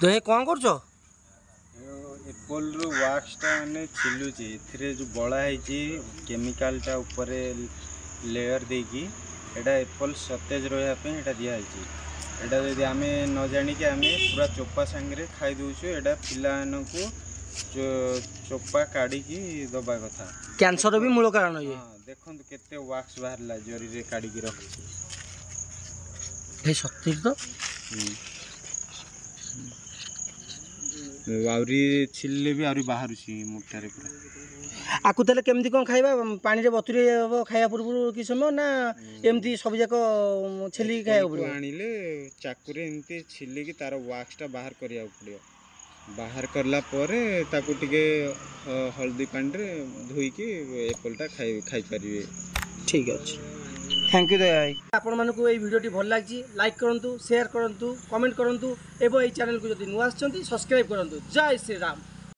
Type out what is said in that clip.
तो ये कौन कर एप्पल रो वाक्सटा मैंने छिलुची एथिरे जो बड़ा है केमिकालटा ऊपर लेयर देकी एटा एप्पल सतेज रहा एटा दिया एटा यदि आम न जानिक आम पूरा चोपा सांगे खाई दूसु एटा पिला को चोपा काढ़ी दबा कथा कैंसर भी मूल कारण ये। हाँ देखो केते वाक्स बाहरला जरी काढ़ी रखी सत्य तो आउरी छिल्ले भी आउरी बाहर मुठारे पूरा आकु तेल केमती कौन खाइबा पानी रे बतुरे खाया पूर्व कि समय ना एमती सब जाक छेली खाया पड़ो आनिले चाकुरे एमती छिल्ले की तार वाक्सटा बाहर करिया पड़ियो बाहर करला परे ताकू टिके हल्दी पानी रे धोईकी एप्पलटा खाई परिबे। ठीक अछि थैंक यू भाई आपण मानकु এই ভিডিওটি ভাল লাগছি লাইক করন্তু शेयर করন্তু কমেন্ট করন্তু এবং এই চ্যানেল को जदि नुआ आछंती सब्सक्राइब करନ୍ତୁ। जय श्री राम।